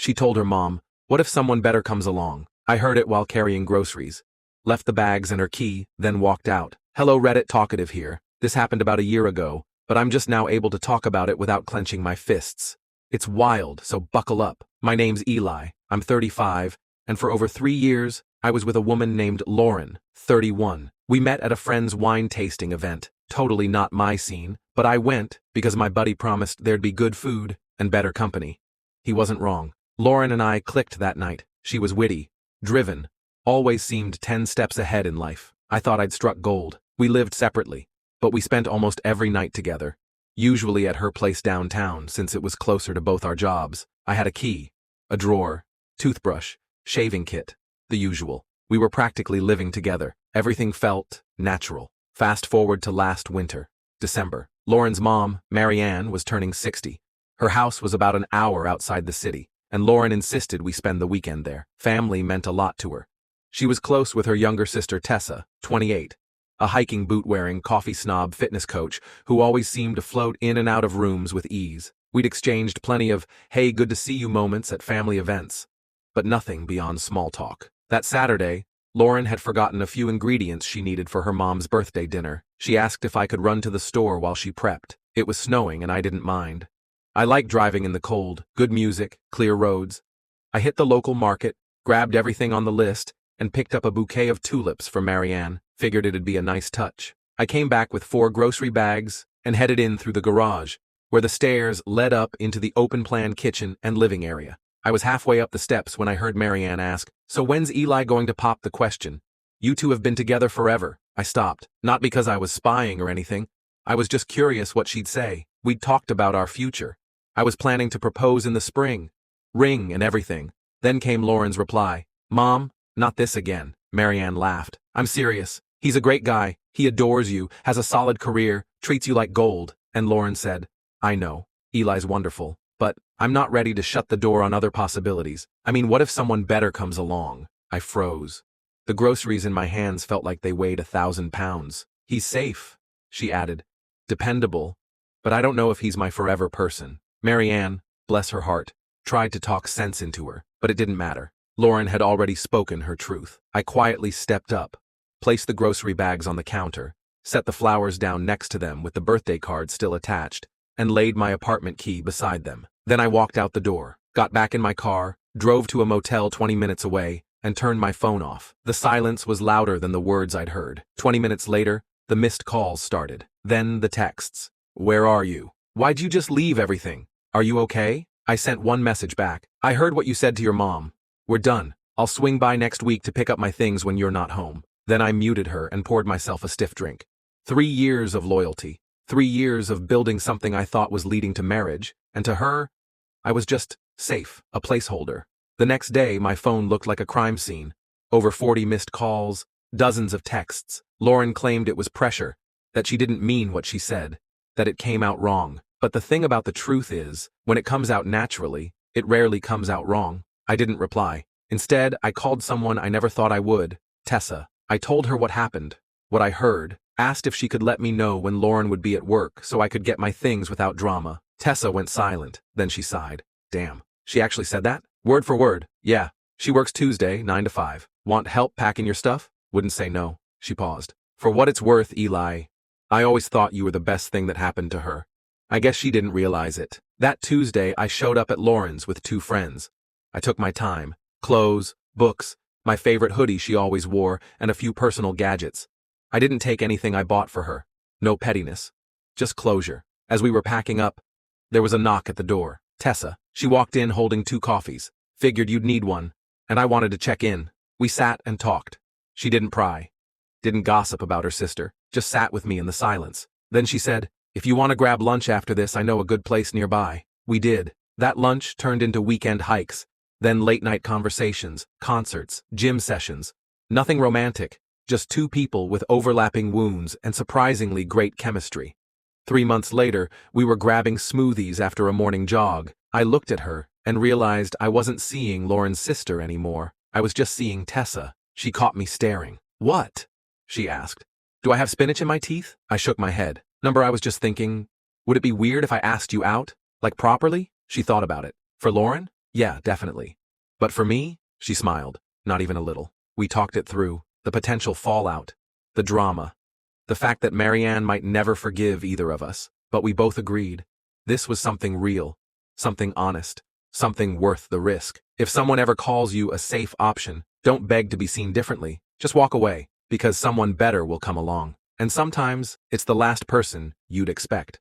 She told her mom, "What if someone better comes along?" I heard it while carrying groceries. Left the bags and her key, then walked out. Hello Reddit talkative here. This happened about a year ago, but I'm just now able to talk about it without clenching my fists. It's wild, so buckle up. My name's Eli, I'm 35, and for over 3 years, I was with a woman named Lauren, 31. We met at a friend's wine tasting event. Totally not my scene, but I went because my buddy promised there'd be good food and better company. He wasn't wrong. Lauren and I clicked that night. She was witty, driven, always seemed 10 steps ahead in life. I thought I'd struck gold. We lived separately, but we spent almost every night together, usually at her place downtown since it was closer to both our jobs. I had a key, a drawer, toothbrush, shaving kit, the usual. We were practically living together. Everything felt natural. Fast forward to last winter, December. Lauren's mom, Marianne, was turning 60. Her house was about an hour outside the city, and Lauren insisted we spend the weekend there. Family meant a lot to her. She was close with her younger sister Tessa, 28, a hiking boot-wearing, coffee snob fitness coach who always seemed to float in and out of rooms with ease. We'd exchanged plenty of, "Hey, good to see you" moments at family events, but nothing beyond small talk. That Saturday, Lauren had forgotten a few ingredients she needed for her mom's birthday dinner. She asked if I could run to the store while she prepped. It was snowing and I didn't mind. I like driving in the cold, good music, clear roads. I hit the local market, grabbed everything on the list, and picked up a bouquet of tulips for Marianne. Figured it'd be a nice touch. I came back with 4 grocery bags and headed in through the garage, where the stairs led up into the open-plan kitchen and living area. I was halfway up the steps when I heard Marianne ask, "So when's Eli going to pop the question? You two have been together forever." I stopped, not because I was spying or anything. I was just curious what she'd say. We'd talked about our future. I was planning to propose in the spring, ring and everything. Then came Lauren's reply, "Mom, not this again." Marianne laughed. "I'm serious. He's a great guy. He adores you, has a solid career, treats you like gold." And Lauren said, "I know. Eli's wonderful. But I'm not ready to shut the door on other possibilities. I mean, what if someone better comes along?" I froze. The groceries in my hands felt like they weighed 1,000 pounds. "He's safe," she added. "Dependable. But I don't know if he's my forever person." Marianne, bless her heart, tried to talk sense into her, but it didn't matter. Lauren had already spoken her truth. I quietly stepped up, placed the grocery bags on the counter, set the flowers down next to them with the birthday card still attached, and laid my apartment key beside them. Then I walked out the door, got back in my car, drove to a motel 20 minutes away, and turned my phone off. The silence was louder than the words I'd heard. 20 minutes later, the missed calls started. Then the texts. "Where are you? Why'd you just leave everything? Are you okay?" I sent one message back. "I heard what you said to your mom. We're done. I'll swing by next week to pick up my things when you're not home." Then I muted her and poured myself a stiff drink. 3 years of loyalty. 3 years of building something I thought was leading to marriage, and to her, I was just safe, a placeholder. The next day, my phone looked like a crime scene. Over 40 missed calls, dozens of texts. Lauren claimed it was pressure, that she didn't mean what she said, that it came out wrong. But the thing about the truth is, when it comes out naturally, it rarely comes out wrong. I didn't reply. Instead, I called someone I never thought I would, Tessa. I told her what happened, what I heard, asked if she could let me know when Lauren would be at work so I could get my things without drama. Tessa went silent, then she sighed. "Damn, she actually said that?" "Word for word, yeah. She works Tuesday, 9 to 5. Want help packing your stuff?" "Wouldn't say no." She paused. "For what it's worth, Eli, I always thought you were the best thing that happened to her." I guess she didn't realize it. That Tuesday, I showed up at Lauren's with 2 friends. I took my time. Clothes, books, my favorite hoodie she always wore, and a few personal gadgets. I didn't take anything I bought for her. No pettiness. Just closure. As we were packing up, there was a knock at the door. Tessa. She walked in holding 2 coffees. "Figured you'd need one, and I wanted to check in." We sat and talked. She didn't pry. Didn't gossip about her sister. Just sat with me in the silence. Then she said, "If you want to grab lunch after this, I know a good place nearby." We did. That lunch turned into weekend hikes, then late-night conversations, concerts, gym sessions. Nothing romantic, just 2 people with overlapping wounds and surprisingly great chemistry. 3 months later, we were grabbing smoothies after a morning jog. I looked at her and realized I wasn't seeing Lauren's sister anymore. I was just seeing Tessa. She caught me staring. "What?" she asked. "Do I have spinach in my teeth?" I shook my head. I was just thinking, would it be weird if I asked you out? Like properly? She thought about it. "For Lauren?" Yeah, definitely. But for me, she smiled, not even a little. We talked it through, the potential fallout, the drama, the fact that Marianne might never forgive either of us, but we both agreed. This was something real, something honest, something worth the risk. If someone ever calls you a safe option, don't beg to be seen differently. Just walk away, because someone better will come along. And sometimes, it's the last person you'd expect.